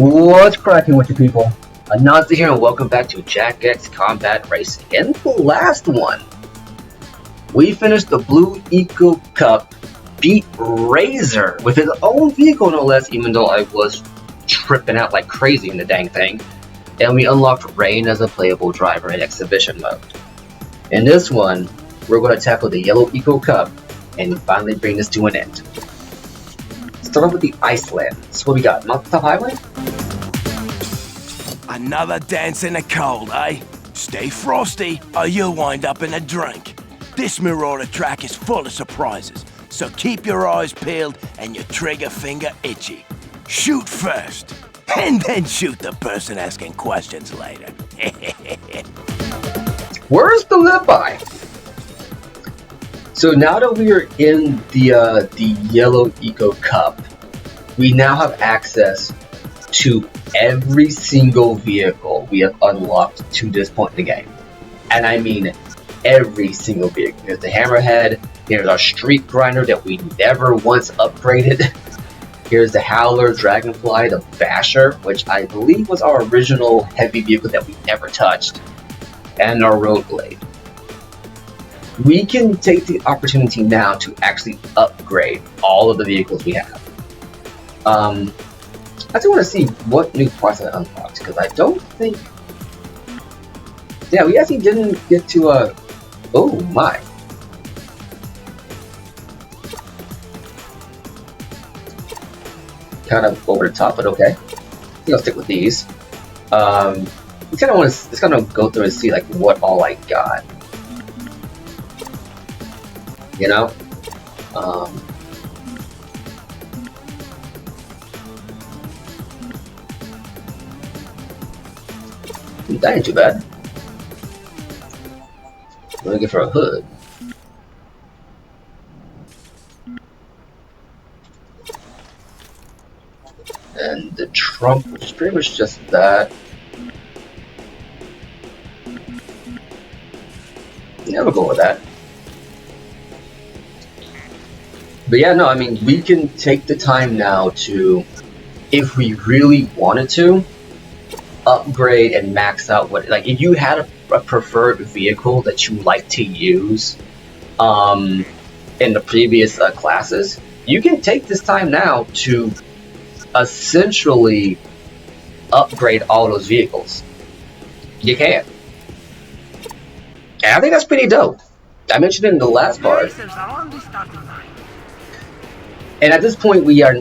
What's cracking with you people? Anansi here and welcome back to Jak X Combat Racing. In the last one, we finished the Blue Eco Cup, beat Razor with his own vehicle no less, even though I was tripping out like crazy in the dang thing. And we unlocked Rain as a playable driver in exhibition mode. In this one, we're going to tackle the Yellow Eco Cup and finally bring this to an end. Start off with the Iceland. So what we got? Mountaintop Highway? Another dance in the cold, eh? Stay frosty or you'll wind up in a drink. This Marauder track is full of surprises, so keep your eyes peeled and your trigger finger itchy. Shoot first, and then shoot the person asking questions later. Where's the lip-eye? So now that we are in the Yellow Eco Cup, we now have access to every single vehicle we have unlocked to this point in the game. And I mean every single vehicle. Here's the Hammerhead, here's our Street Grinder that we never once upgraded. Here's the Howler, Dragonfly, the Basher, which I believe was our original heavy vehicle that we never touched, and our Road Blade. We can take the opportunity now to actually upgrade all of the vehicles we have. I just want to see what new parts I unlocked, because I don't think... Yeah, we actually didn't get to, oh my. Kind of over the top, but okay. I think I'll stick with these. I kind of want to just kind of go through and see, like, what all I got. You know? That ain't too bad. Let me get for a hood. And the trunk, which is pretty much just that. Yeah, we'll go with that. But yeah, no, I mean, we can take the time now to, if we really wanted to, upgrade and max out what, like, if you had a preferred vehicle that you like to use in the previous classes, you can take this time now to essentially upgrade all those vehicles. You can. And I think that's pretty dope. I mentioned it in the last part. And at this point, we are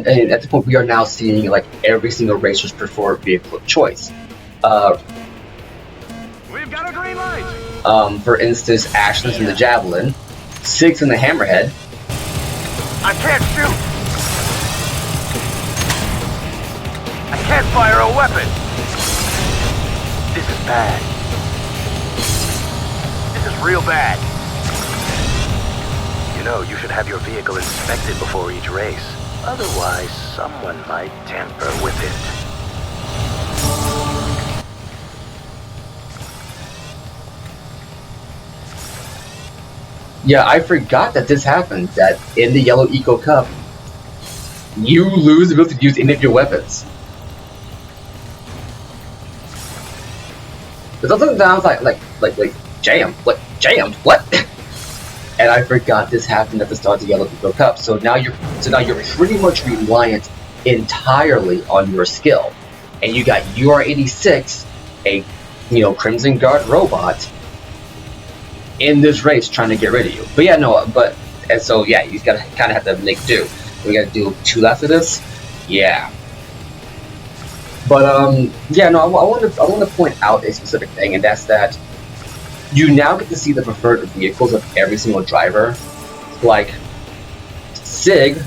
now seeing like every single racer's preferred vehicle of choice. We've got a green light. For instance, Ashland's in the Javelin, Six in the Hammerhead. I can't shoot. I can't fire a weapon. This is bad. This is real bad. You know, you should have your vehicle inspected before each race. Otherwise, someone might tamper with it. Yeah, I forgot that this happened, that in the Yellow Eco Cup, you lose the ability to use any of your weapons. But sometimes I was like, jammed? What? Jammed? What? And I forgot this happened at the start of the Yellow Eco Cup, so now you're pretty much reliant entirely on your skill. And you got UR-86, a, Crimson Guard robot, in this race trying to get rid of you. But yeah, no, and so yeah, you gotta kind of have to make do. We gotta do 2 laps of this. Yeah. But yeah, no, I want to point out a specific thing, and that's that you now get to see the preferred vehicles of every single driver. Like Sig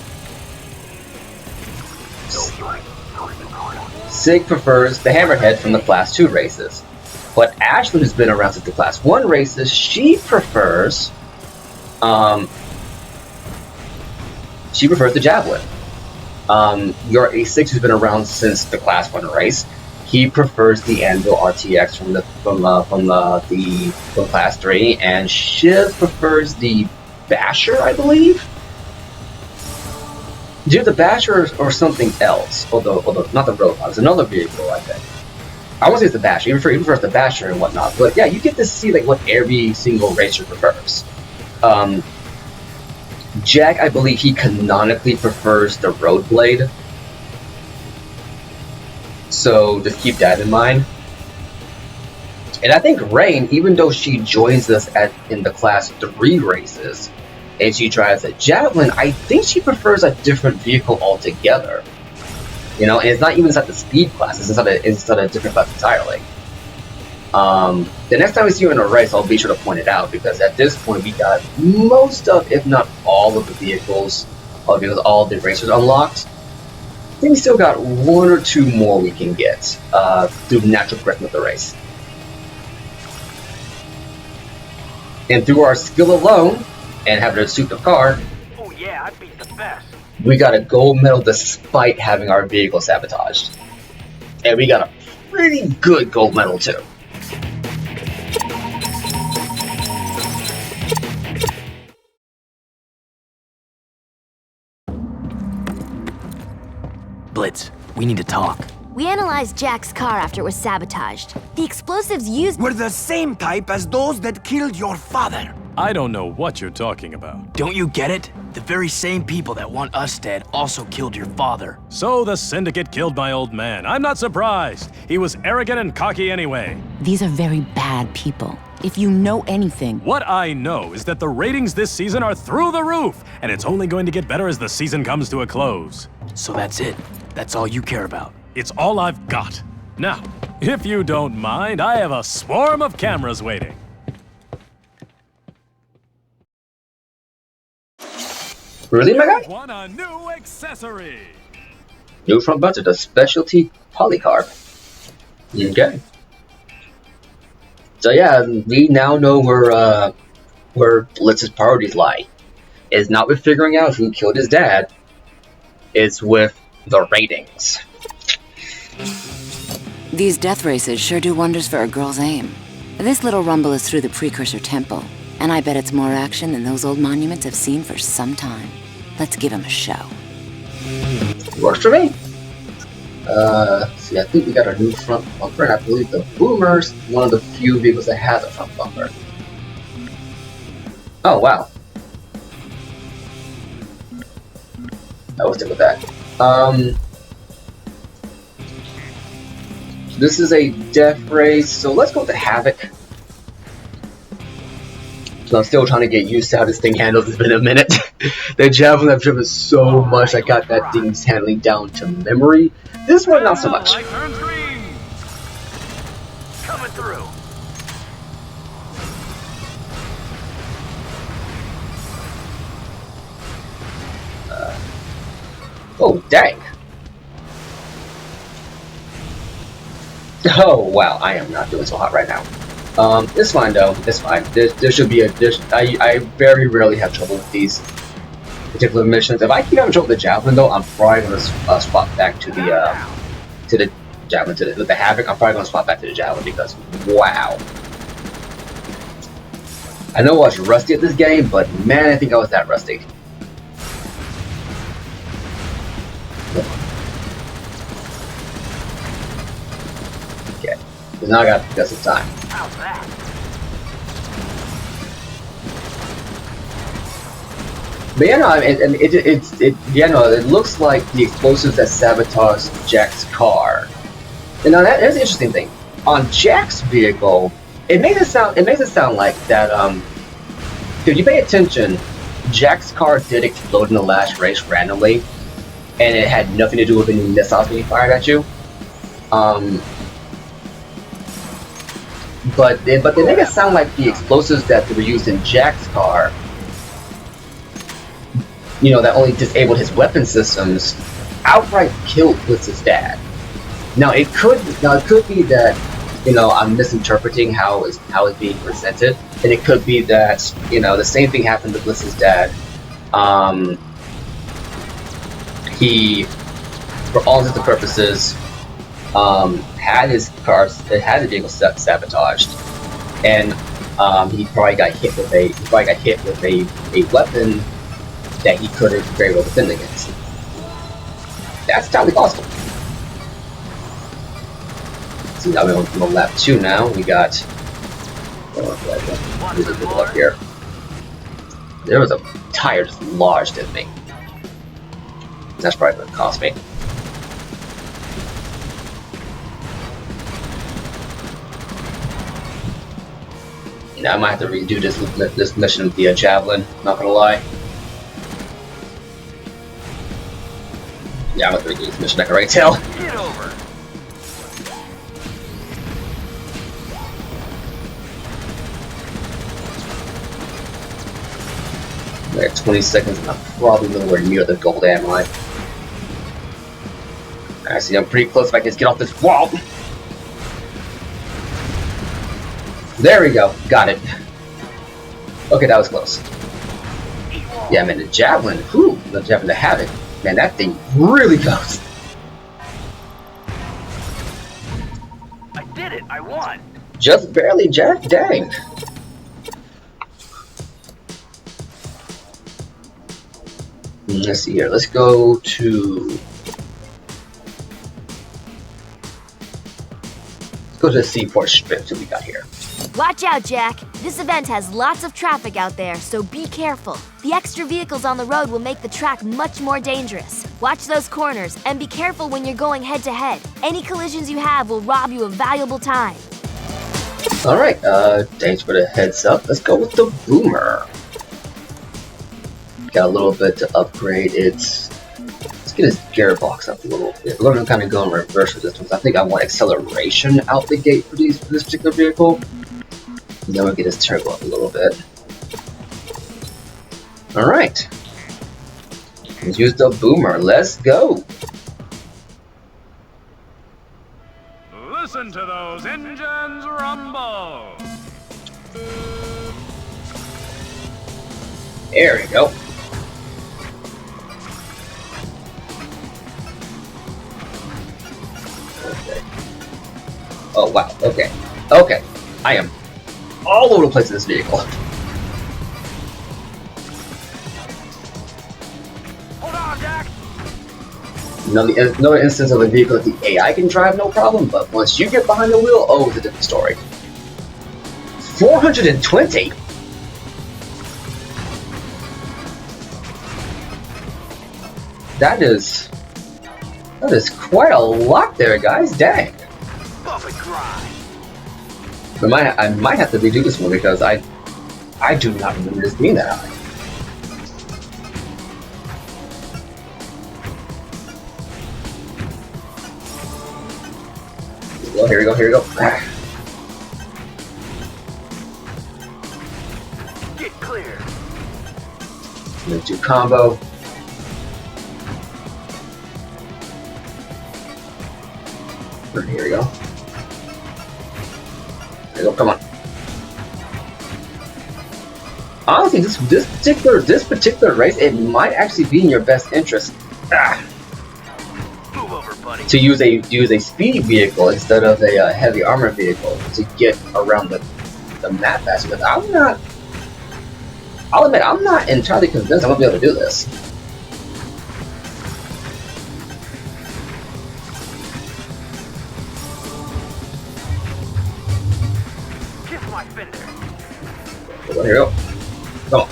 prefers the Hammerhead from the Class 2 races. But Ashley, who's been around since the Class 1 races, she prefers the Javelin. Your A6, who's been around since the Class 1 race, he prefers the Anvil RTX from Class 3, and Shiv prefers the Basher, I believe. either the Basher or something else. Although not the Roadhog, it's another vehicle, I think. I won't say it's the Basher, even for it's the Basher and whatnot. But yeah, you get to see like what every single racer prefers. Jak, I believe he canonically prefers the Road Blade. So just keep that in mind. And I think Rain, even though she joins us in the Class 3 races, and she drives a Javelin, I think she prefers a different vehicle altogether. You know, and it's not even inside the speed class, it's inside a different class entirely. The next time we see her in a race, I'll be sure to point it out, because at this point we got most of, if not all of the vehicles, because all the racers unlocked. I think we still got one or two more we can get through natural progression of the race. And through our skill alone, and having a suit the car, Oh yeah, I'd be the best. we got a gold medal despite having our vehicle sabotaged. And we got a pretty good gold medal too. Blitz, we need to talk. We analyzed Jak's car after it was sabotaged. The explosives used We're the same type as those that killed your father. I don't know what you're talking about. Don't you get it? The very same people that want us dead also killed your father. So the Syndicate killed my old man. I'm not surprised. He was arrogant and cocky anyway. These are very bad people. If you know anything... What I know is that the ratings this season are through the roof, and it's only going to get better as the season comes to a close. So that's it. That's all you care about. It's all I've got. Now, if you don't mind, I have a swarm of cameras waiting. Really, my guy? Want a new accessory? New front bumper, the specialty polycarb. Okay. So yeah, we now know where Blitz's priorities lie. It's not with figuring out who killed his dad. It's with the ratings. These death races sure do wonders for a girl's aim. This little rumble is through the Precursor Temple, and I bet it's more action than those old monuments have seen for some time. Let's give him a show. Works for me. See, I think we got a new front bumper, and I believe the Boomer's one of the few vehicles that has a front bumper. Oh, wow. I will stick with that. This is a death race, so let's go with the Havoc. So I'm still trying to get used to how this thing handles. It's been a minute. The Javelin I've driven so much, I got that thing's handling down to memory. This one, not so much. Light turns green. Coming through. Oh, dang. Oh, wow, I am not doing so hot right now. It's fine though, it's fine. There should be I very rarely have trouble with these particular missions. If I keep having trouble with the Javelin though, I'm probably going to swap back to the Javelin, with the Havoc. I'm probably going to swap back to the Javelin because, wow. I know I was rusty at this game, but man, I think I was that rusty. Okay, because now I got some time. How's that? But yeah, no, it looks like the explosives that sabotaged Jak's car. And now that's an interesting thing. On Jak's vehicle, it makes it sound like that. If you pay attention, Jak's car did explode in the last race randomly, and it had nothing to do with any missiles being fired at you. But they make it sound like the explosives that were used in Jak's car, you know, that only disabled his weapon systems, outright killed Blitz's dad. Now it could be that, you know, I'm misinterpreting how it's being presented, and it could be that, you know, the same thing happened to Blitz's dad. He, for all intents and purposes, had his vehicle sabotaged, and he probably got hit with a weapon that he couldn't very well defend against. That's entirely possible. See, now we're on lap 2 now. We got... There's a people up here. There was a tire just lodged in me. That's probably going to cost me. Yeah, I might have to redo this mission via Javelin, not gonna lie. Yeah, I'm gonna redo this mission, I can already tell. Get over. I got 20 seconds and I'm probably nowhere near the gold, am I? I see I'm pretty close if I can just get off this wall. There we go, got it. Okay, that was close. Yeah, man, the Javelin, whew, the Javelin to have it. Man, that thing really goes. I did it. I won. Just barely, Jack, dang. Let's see here, let's go to... Let's go to the Seaport Strip that we got here. Watch out, Jack. This event has lots of traffic out there, so be careful. The extra vehicles on the road will make the track much more dangerous. Watch those corners, and be careful when you're going head-to-head. Any collisions you have will rob you of valuable time. Alright, thanks for the heads up. Let's go with the Boomer. Got a little bit to upgrade its... Let's get his gearbox up a little bit. We're going to kind of go in reverse with this one. I think I want acceleration out the gate for this particular vehicle. And then we'll get his turbo up a little bit. Alright. Let's use the Boomer. Let's go. Listen to those engines rumble. There we go. Okay. Oh wow, okay. Okay. I am all over the place in this vehicle. Hold on, Jack. Another instance of a vehicle that the AI can drive no problem, but once you get behind the wheel, oh, it's a different story. 420? That is quite a lot there, guys. Dang. Buff and grind. I might have to redo this one because I do not remember this being that high. Here we go, here we go. Get clear. Move to combo. Here we go. There we go, come on. Honestly, this particular race, it might actually be in your best interest. Move over, buddy. To use a speed vehicle instead of a heavy armor vehicle to get around the map faster. Because I'll admit, I'm not entirely convinced I'm gonna be able to do this. Kiss my fender. Here we go. Come on.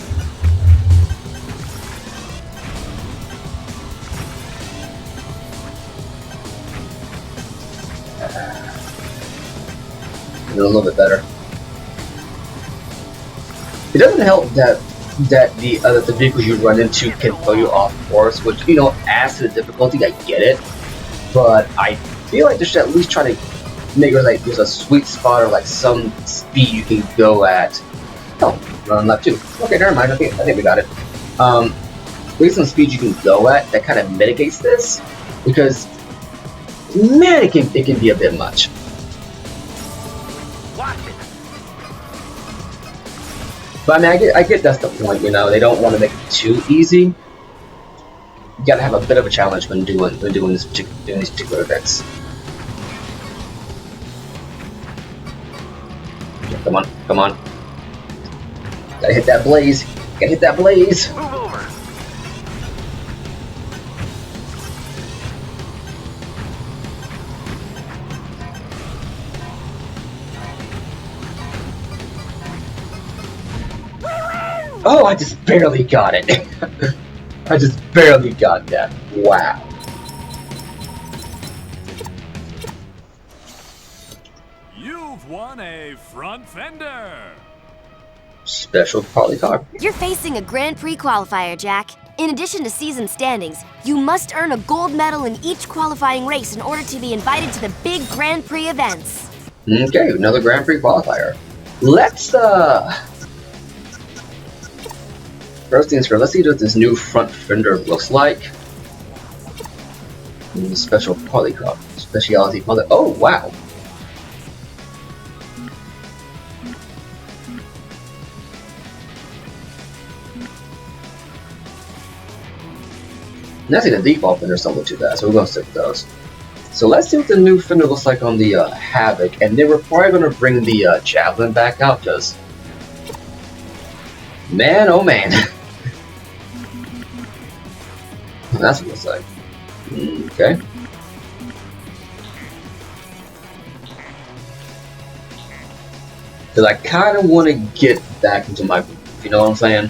A little bit better. It doesn't help that the vehicles you run into can throw you off course, which, you know, adds to the difficulty. I get it, but I feel like they should at least try to make it like there's a sweet spot or like some speed you can go at. Oh, run left 2. Okay, never mind. I think we got it. There's some speed you can go at that kind of mitigates this, because man, it can be a bit much. Watch it. But I mean, I get that's the point, you know. They don't want to make it too easy. You gotta have a bit of a challenge when doing these particular events. Okay, come on, come on. Gotta hit that blaze. Gotta hit that blaze. Move over. Oh, I just barely got it. I just barely got that. Wow. You've won a front fender. Special Parley card. You're facing a Grand Prix qualifier, Jack. In addition to season standings, you must earn a gold medal in each qualifying race in order to be invited to the big Grand Prix events. Okay, another Grand Prix qualifier. Let's first things first, let's see what this new front fender looks like. Special Parley card. Speciality Parley. Oh wow. That's the default fender something too bad, so we're gonna stick with those. So let's see what the new fender looks like on the Havoc, and then we're probably gonna bring the Javelin back out, because man, oh man, that's what it looks like. Okay. Because I kind of want to get back into my groove, you know what I'm saying?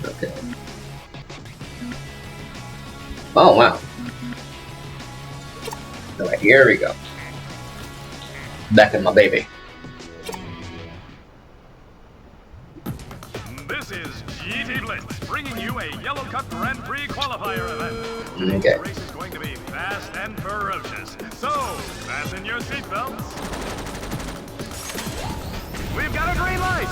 Okay. Oh, wow. Alright, here we go. Back in my baby. This is GT Blitz, bringing you a Yellow Cup Grand Prix qualifier event. Okay. The race is going to be fast and ferocious, so fasten your seatbelts. We've got a green light.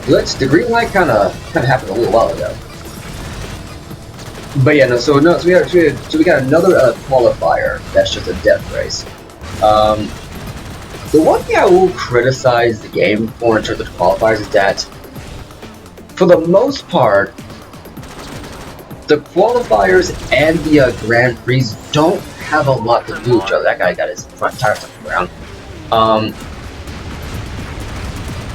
Blitz, the green light kind of happened a little while ago. But yeah, so we got another qualifier that's just a death race. The one thing I will criticize the game for in terms of qualifiers is that, for the most part, the qualifiers and the Grand Prix don't have a lot to do with each other. That guy got his front tire stuck around.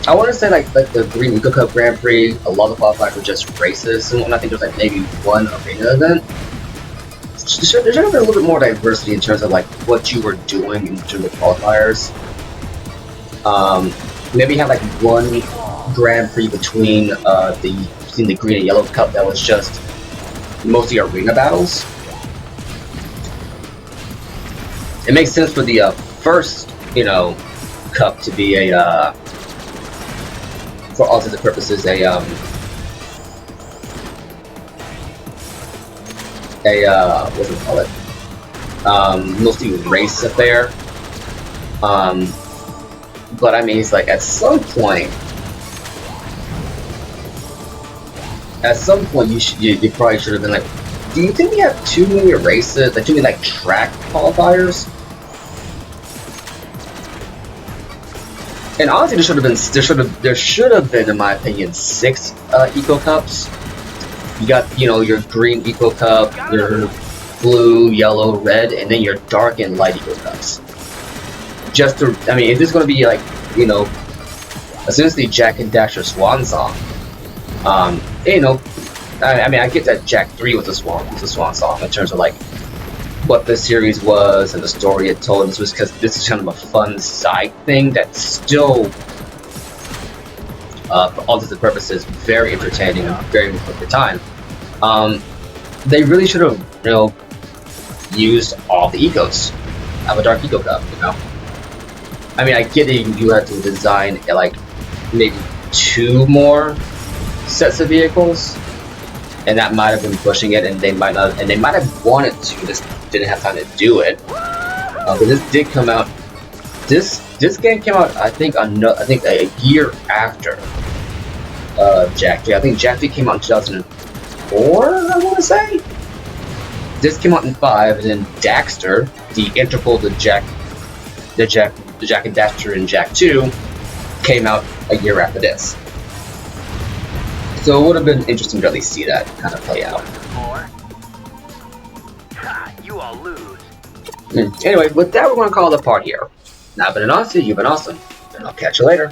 I want to say like the Green Eco Cup Grand Prix, a lot of the qualifiers were just races, and I think there's like maybe one arena event. There should have been a little bit more diversity in terms of like what you were doing in terms of qualifiers. Maybe have like one Grand Prix between the Green and Yellow Cup that was just mostly arena battles. It makes sense for the first, cup to be a for all intents and purposes what do we call it? Mostly race affair. But I mean, it's like at some point you probably should have been like, do you think we have too many races, like too many like track qualifiers? And honestly, there should have been, in my opinion, 6 Eco Cups. You got, your green Eco Cup, your blue, yellow, red, and then your dark and light Eco Cups. Just to, I mean, if this is going to be like, essentially Jak and Daxter swan song, I mean, I get that Jak 3 was a swan song in terms of like what the series was and the story it told. This was because this is kind of a fun side thing that's still, for all intents and purposes, very entertaining and very worth your time. They really should have, used all the ecos. Have a dark Eco Cup, I mean, I get it. You have to design like maybe 2 more sets of vehicles, and that might have been pushing it, and they might not, and they might have wanted to, just didn't have time to do it. But this did come out. This game came out, I think a year after Jak 3. I think Jak 3 came out in 2004. I want to say. This came out in 5, and then Daxter, the interval to Jak and Daxter and Jak 2, came out a year after this. So it would have been interesting to really see that kind of play out. You all lose. Anyway, with that, we're going to call it a part here. Now, I've been Anansi, you've been awesome, and I'll catch you later.